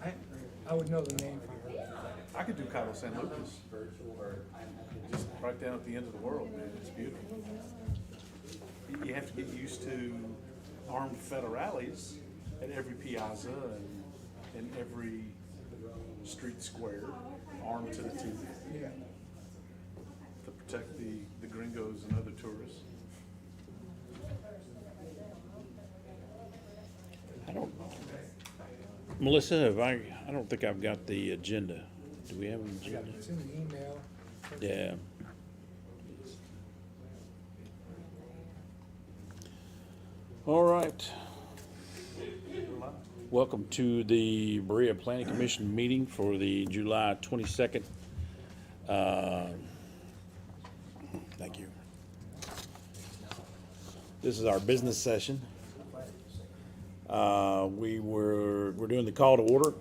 I would know the name if you heard. I could do Cabo San Lucas. Just right down at the end of the world, man. It's beautiful. You have to get used to armed federales at every piazza and every street square, armed to the teeth, Yeah. to protect the gringos and other tourists. I don't, Melissa, I don't think I've got the agenda. Do we have an agenda? It's in the email. Yeah. All right. Welcome to the Berea Planning Commission meeting for the July 22nd. Thank you. This is our business session. We're doing the call to order,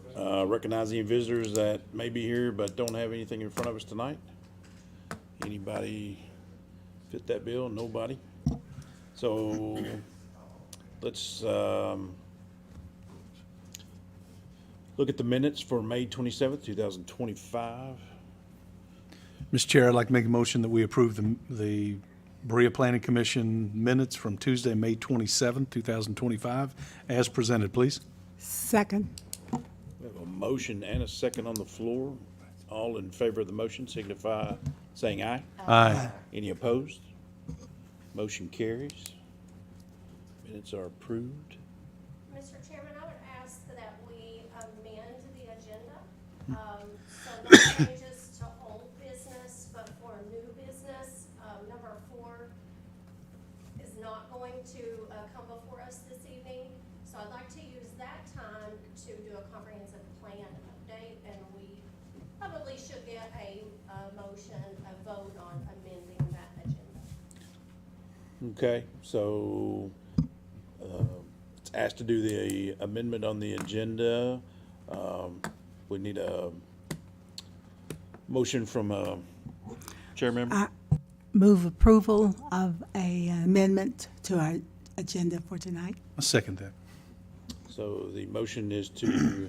recognizing visitors that may be here but don't have anything in front of us tonight. Anybody fit that bill? Nobody. So let's look at the minutes for May 27th, 2025. Mr. Chair, I'd like to make a motion that we approve the Berea Planning Commission minutes from Tuesday, May 27th, 2025, as presented, please. Second. We have a motion and a second on the floor. All in favor of the motion signify saying aye. Aye. Any opposed? Motion carries. Minutes are approved. Mr. Chairman, I would ask that we amend the agenda. So no changes to old business, but for new business, number 4 is not going to come before us this evening. So I'd like to use that time to do a comprehensive plan update, and we probably should get a motion, a vote on amending that agenda. Okay, so it's asked to do the amendment on the agenda. We need a motion from a chair member. Move approval of a amendment to our agenda for tonight. I second that. So the motion is to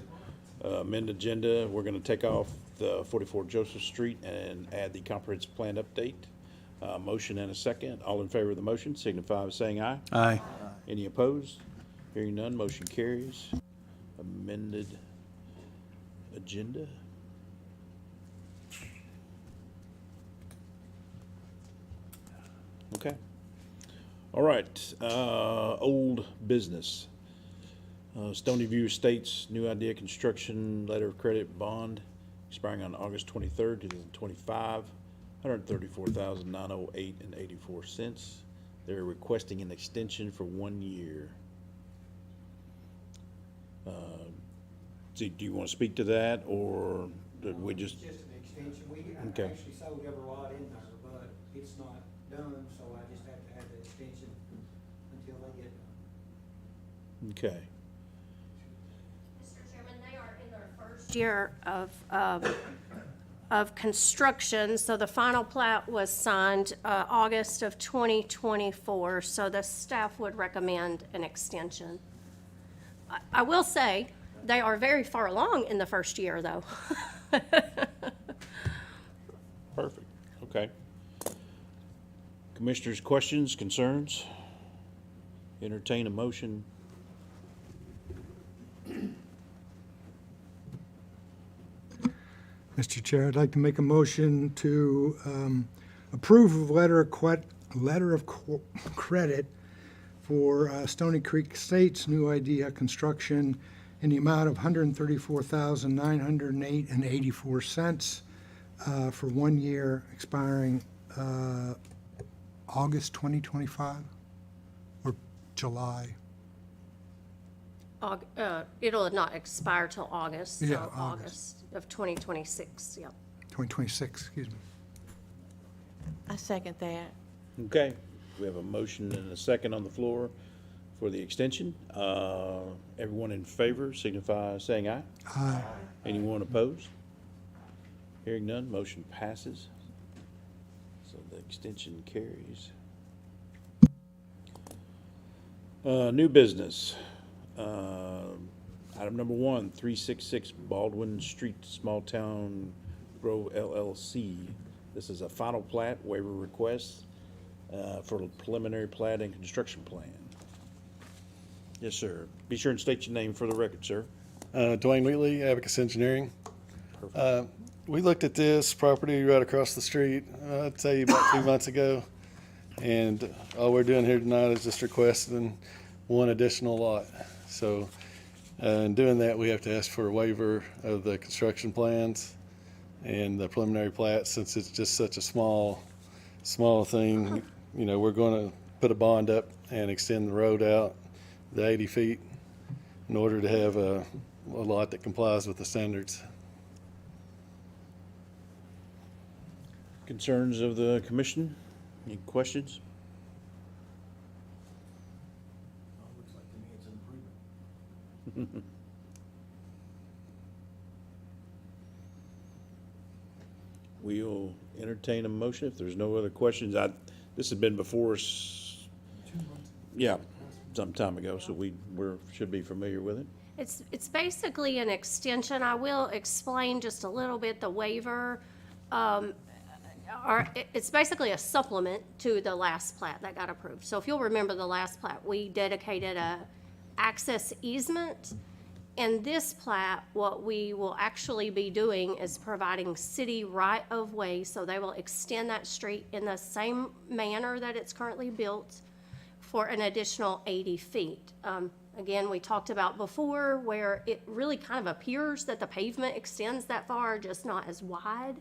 amend agenda. We're going to take off the 44 Joseph Street and add the comprehensive plan update. Motion and a second. All in favor of the motion signify by saying aye. Aye. Any opposed? Hearing none, motion carries. Amended agenda. Okay. All right, old business. Stony View Estates, new idea construction, letter of credit bond expiring on August 23rd, 2025, $134,908.84. They're requesting an extension for 1 year. Do you want to speak to that, or did we just? It's just an extension. We Okay. actually sold every lot in there, but it's not done, so I just have to have the extension until they get done. Okay. Mr. Chairman, they are in their first year of construction, so the final plat was signed August of 2024, so the staff would recommend an extension. I will say, they are very far along in the first year, though. Perfect, okay. Commissioners, questions, concerns? Entertain a motion. Mr. Chair, I'd like to make a motion to approve of letter of credit for Stony Creek Estates, new idea construction in the amount of $134,908.84 for 1 year expiring August 2025 or July. It'll not expire till August, Yeah, so August. August of 2026, yep. 2026, excuse me. I second that. Okay, we have a motion and a second on the floor for the extension. Everyone in favor signify saying aye. Aye. Anyone opposed? Hearing none, motion passes. So the extension carries. New business. Item number 1, 366 Baldwin Street, Small Town Grove LLC. This is a final plat waiver request for a preliminary plat and construction plan. Yes, sir. Be sure and state your name for the record, sir. Dwayne Wheatley, Abacus Engineering. We looked at this property right across the street, I'd say about 2 months ago. And all we're doing here tonight is just requesting one additional lot. So in doing that, we have to ask for a waiver of the construction plans and the preliminary plat, since it's just such a small thing. You know, we're going to put a bond up and extend the road out the 80 feet in order to have a lot that complies with the standards. Concerns of the commission? Any questions? Looks like to me it's an improvement. We'll entertain a motion if there's no other questions. This has been before us, yeah, some time ago, so should be familiar with it. It's basically an extension. I will explain just a little bit the waiver. It's basically a supplement to the last plat that got approved. So if you'll remember the last plat, we dedicated a access easement. In this plat, what we will actually be doing is providing city right-of-way, so they will extend that street in the same manner that it's currently built for an additional 80 feet. Again, we talked about before where it really kind of appears that the pavement extends that far, just not as wide.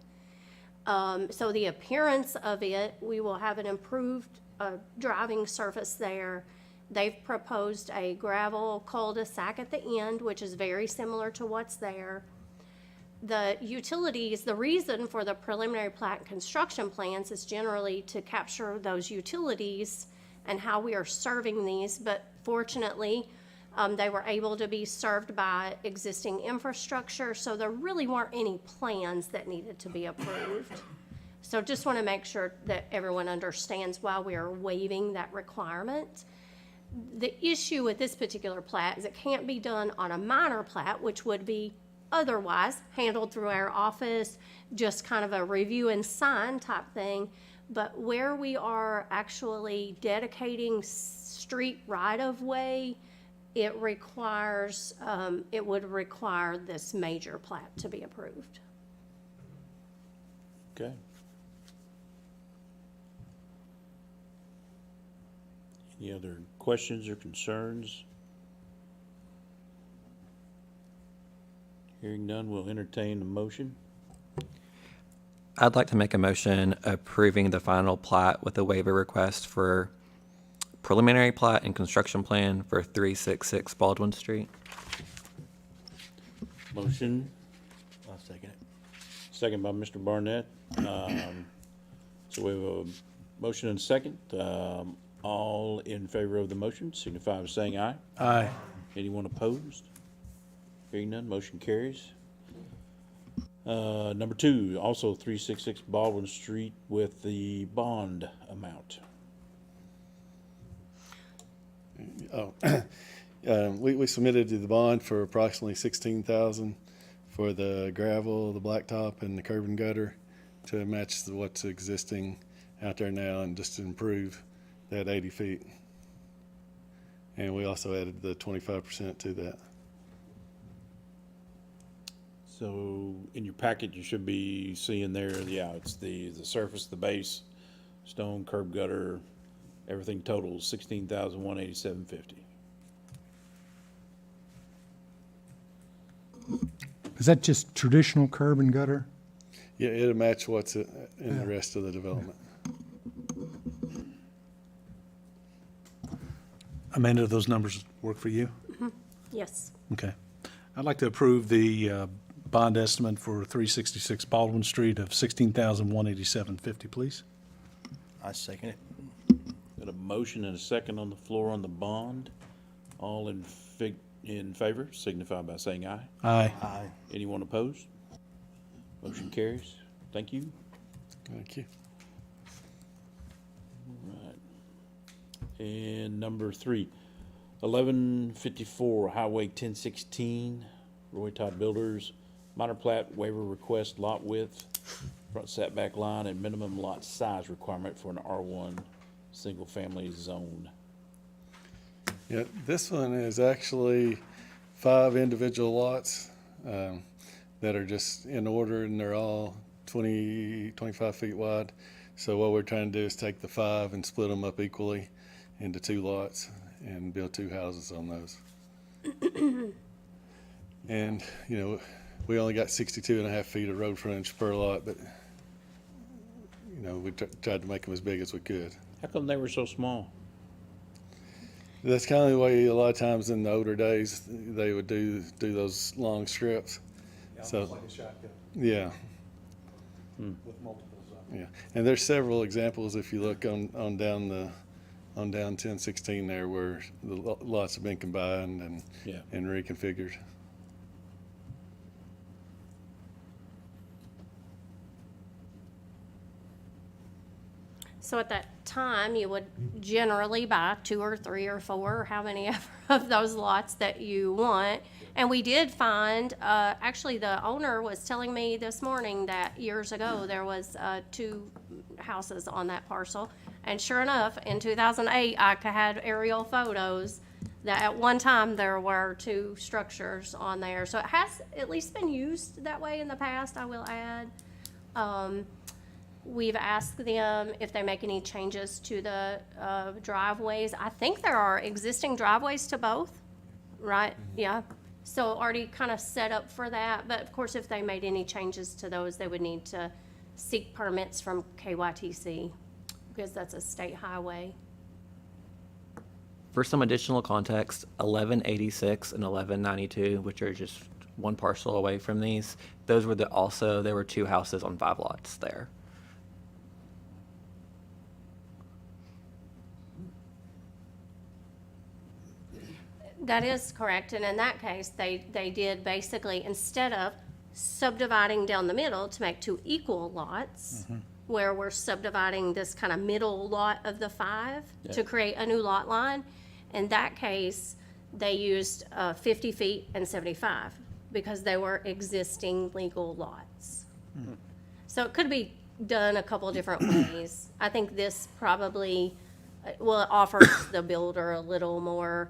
So the appearance of it, we will have an improved driving surface there. They've proposed a gravel cul-de-sac at the end, which is very similar to what's there. The utilities, the reason for the preliminary plat and construction plans is generally to capture those utilities and how we are serving these, but fortunately, they were able to be served by existing infrastructure, so there really weren't any plans that needed to be approved. So just want to make sure that everyone understands why we are waiving that requirement. The issue with this particular plat is it can't be done on a minor plat, which would be otherwise handled through our office, just kind of a review and sign type thing. But where we are actually dedicating street right-of-way, it requires, it would require this major plat to be approved. Okay. Any other questions or concerns? Hearing none, we'll entertain a motion. I'd like to make a motion approving the final plat with a waiver request for preliminary plat and construction plan for 366 Baldwin Street. Motion, I'll second it. second by Mr. Barnett. So we have a motion and a second. All in favor of the motion signify by saying aye. Aye. Anyone opposed? Hearing none, motion carries. Number 2, also 366 Baldwin Street with the bond amount. We submitted to the bond for approximately $16,000 for the gravel, the blacktop, and the curb and gutter to match what's existing out there now and just to improve that 80 feet. And we also added the 25% to that. So in your packet, you should be seeing there, yeah, it's the surface, the base, stone, curb, gutter, everything totals $16,187.50. Is that just traditional curb and gutter? Yeah, it'll match what's in the rest of the development. Amanda, do those numbers work for you? Yes. Okay. I'd like to approve the bond estimate for 366 Baldwin Street of $16,187.50, please. I second it. Got a motion and a second on the floor on the bond. All in favor signify by saying aye. Aye. Aye. Anyone opposed? Motion carries. Thank you. Thank you. Right. And number 3, 1154 Highway 1016, Roy Todd Builders, minor plat waiver request, lot width, front setback line, and minimum lot size requirement for an R1 single-family zone. Yeah, this one is actually 5 individual lots that are just in order, and they're all 25 feet wide. So what we're trying to do is take the 5 and split them up equally into 2 lots and build 2 houses on those. And, you know, we only got 62.5 feet of road frontage per lot, but, you know, we tried to make them as big as we could. How come they were so small? That's kind of the way a lot of times in the older days, they would do those long strips. So, Like a shotgun yeah, with multiples of it. yeah. And there's several examples if you look on down 1016 there where the lots have been combined and Yeah. and reconfigured. So at that time, you would generally buy 2 or 3 or 4, or how many of those lots that you want. And we did find, actually, the owner was telling me this morning that years ago, there was 2 houses on that parcel. And sure enough, in 2008, I had aerial photos that at one time there were 2 structures on there. So it has at least been used that way in the past, I will add. We've asked them if they make any changes to the driveways. I think there are existing driveways to both, right? Yeah. So already kind of set up for that. But of course, if they made any changes to those, they would need to seek permits from KYTC because that's a state highway. For some additional context, 1186 and 1192, which are just one parcel away from these, those were there were 2 houses on 5 lots there. That is correct, and in that case, they did basically, instead of subdividing down the middle to make 2 equal lots, where we're subdividing this kind of middle lot of the 5 to create a new lot line, in that case, they used 50 feet and 75, because they were existing legal lots. So it could be done a couple different ways. I think this probably, well, it offers the builder a little more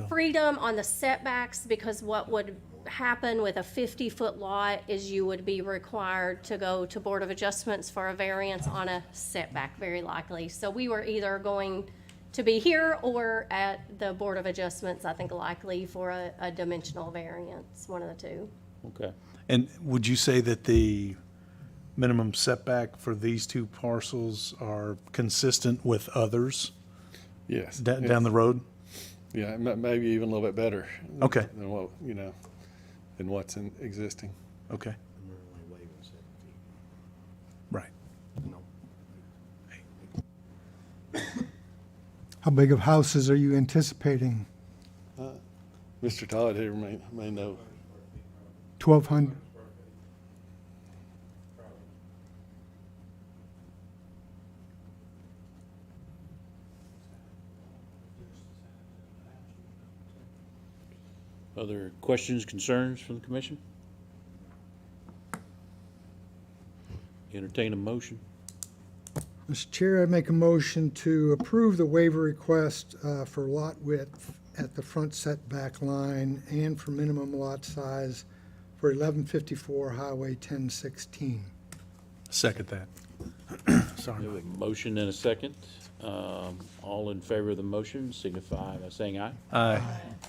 freedom on the setbacks, because what would happen with a 50-foot lot is you would be required to go to Board of Adjustments for a variance on a setback, very likely. So we were either going to be here or at the Board of Adjustments, I think likely for a dimensional variance, one of the 2. Okay. And would you say that the minimum setback for these 2 parcels are consistent with others Yes. down the road? Yeah, maybe even a little bit better. Okay. Than what, you know, than what's existing. Okay. Right. How big of houses are you anticipating? Mr. Todd here may know. 1,200? Other questions, concerns from the commission? Entertain a motion. Mr. Chair, I make a motion to approve the waiver request for lot width at the front setback line and for minimum lot size for 1154 Highway 1016. Second that. Sorry. We have a motion and a second. All in favor of the motion signify by saying aye. Aye.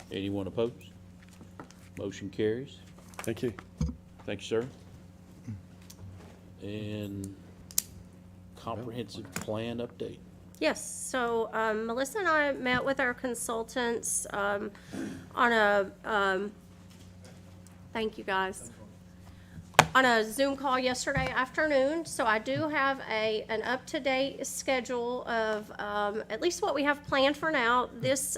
Anyone opposed? Motion carries. Thank you. Thank you, sir. And comprehensive plan update. Yes, so Melissa and I met with our consultants on a, thank you guys, on a Zoom call yesterday afternoon. So I do have an up-to-date schedule of at least what we have planned for now. This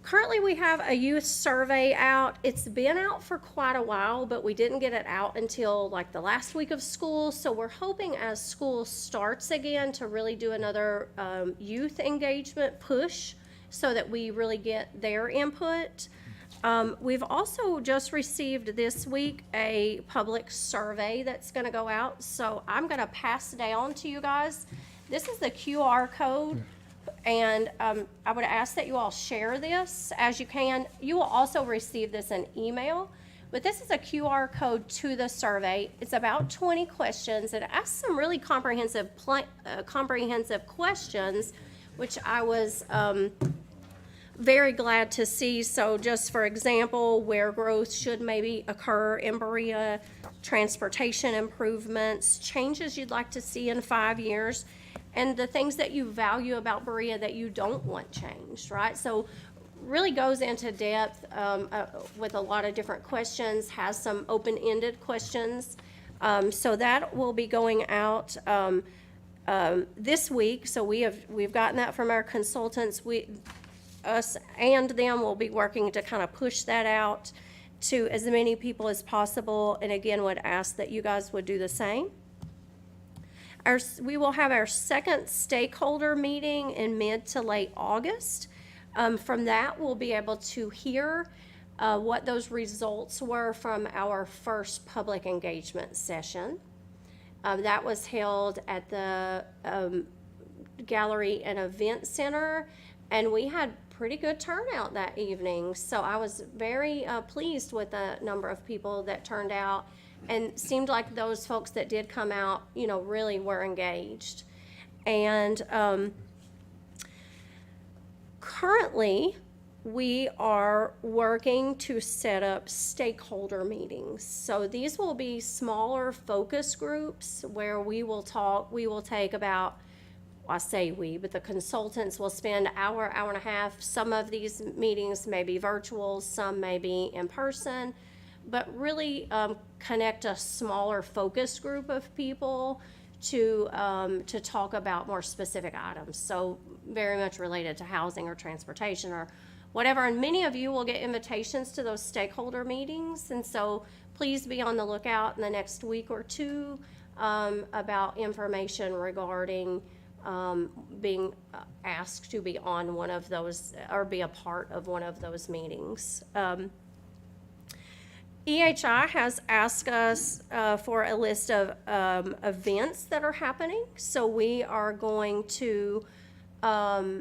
Currently, we have a youth survey out. It's been out for quite a while, but we didn't get it out until like the last week of school. So we're hoping as school starts again to really do another youth engagement push so that we really get their input. We've also just received this week a public survey that's going to go out. So I'm going to pass down to you guys. This is the QR code. And I would ask that you all share this as you can. You will also receive this in email, but this is a QR code to the survey. It's about 20 questions. It asks some really comprehensive questions, which I was very glad to see. So just for example, where growth should maybe occur in Berea, transportation improvements, changes you'd like to see in 5 years, and the things that you value about Berea that you don't want changed, right? So really goes into depth with a lot of different questions, has some open-ended questions. So that will be going out this week. So we've gotten that from our consultants. Us and them will be working to kind of push that out to as many people as possible. And again, would ask that you guys would do the same. We will have our second stakeholder meeting in mid to late August. From that, we'll be able to hear what those results were from our first public engagement session. That was held at the Gallery and Event Center, and we had pretty good turnout that evening. So I was very pleased with the number of people that turned out. And seemed like those folks that did come out, really were engaged. And currently, we are working to set up stakeholder meetings. So these will be smaller focus groups where we will take about, I say we, but the consultants will spend an hour, hour and a half. Some of these meetings may be virtual, some may be in person, but really connect a smaller focus group of people to talk about more specific items. So very much related to housing or transportation or whatever. And many of you will get invitations to those stakeholder meetings. And so please be on the lookout in the next week or two about information regarding being asked to be on one of those or be a part of one of those meetings. EHI has asked us for a list of events that are happening. So we are going to try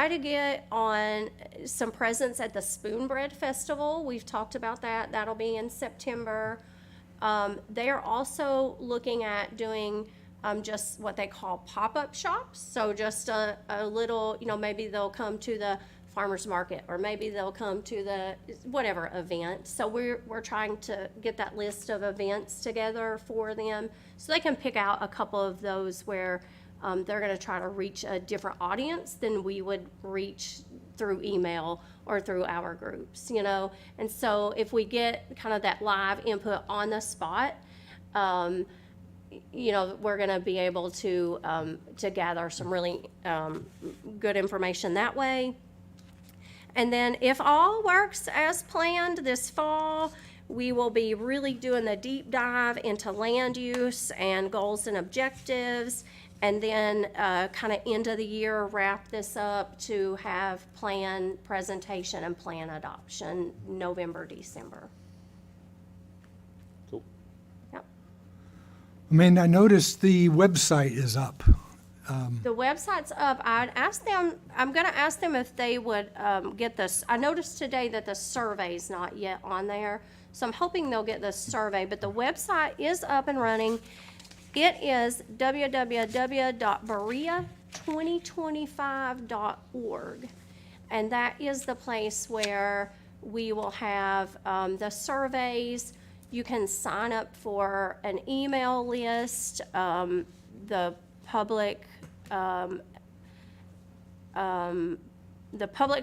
to get on some presence at the Spoonbread Festival. We've talked about that. That'll be in September. They are also looking at doing just what they call pop-up shops. So just a little, maybe they'll come to the farmer's market, or maybe they'll come to the whatever event. So we're trying to get that list of events together for them so they can pick out a couple of those where they're going to try to reach a different audience than we would reach through email or through our groups, And so if we get kind of that live input on the spot, we're going to be able to gather some really good information that way. And then if all works as planned this fall, we will be really doing the deep dive into land use and goals and objectives, and then kind of end of the year wrap this up to have plan presentation and plan adoption November, December. Cool. Yep. I noticed the website is up. The website's up. I'm going to ask them if they would get this. I noticed today that the survey's not yet on there, so I'm hoping they'll get the survey, but the website is up and running. It is www.berea2025.org, and that is the place where we will have the surveys. You can sign up for an email list, the public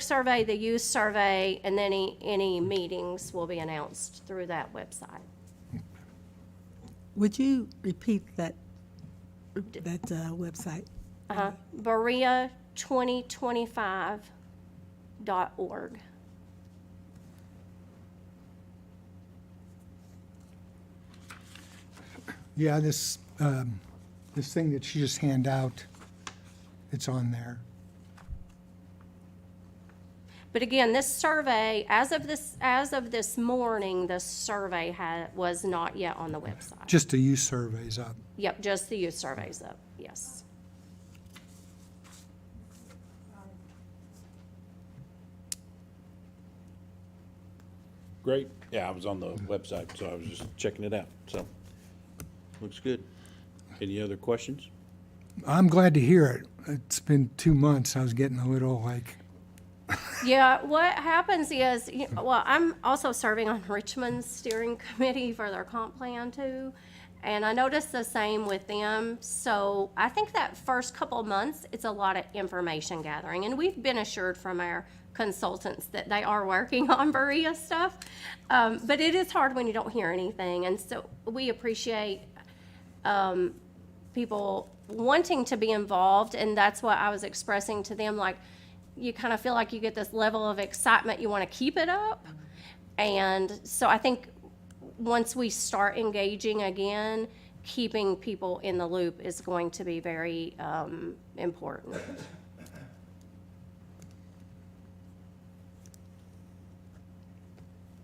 survey, the youth survey, and then any meetings will be announced through that website. Would you repeat that website? Berea2025. survey.org. Yeah, this thing that you just hand out, it's on there. But again, this survey, as of this morning, the survey was not yet on the website. Just the youth surveys up. Yep, just the youth surveys up, yes. Great. Yeah, I was on the website, so I was just checking it out. So, looks good. Any other questions? I'm glad to hear it. It's been 2 months. I was getting a little like, Yeah, what happens is, well, I'm also serving on Richmond's steering committee for their comp plan too. And I noticed the same with them. So I think that first couple of months, it's a lot of information gathering. And we've been assured from our consultants that they are working on Berea stuff. But it is hard when you don't hear anything. And so we appreciate people wanting to be involved. And that's what I was expressing to them, like, you kind of feel like you get this level of excitement, you want to keep it up. And so I think once we start engaging again, keeping people in the loop is going to be very important.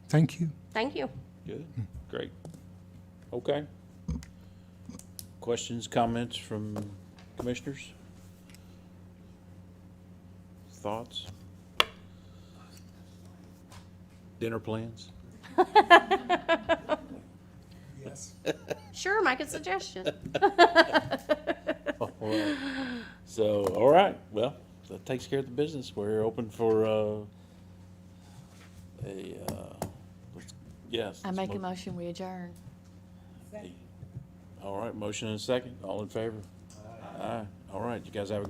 thank you. Thank you. Good. Great. Okay. Questions, comments from commissioners? Thoughts? Dinner plans? Sure, make a suggestion. All right. So, all right, well, that takes care of the business. We're open for, yes. I make a motion, we adjourn. All right, motion and a second. All in favor? Aye. All right, you guys have a good.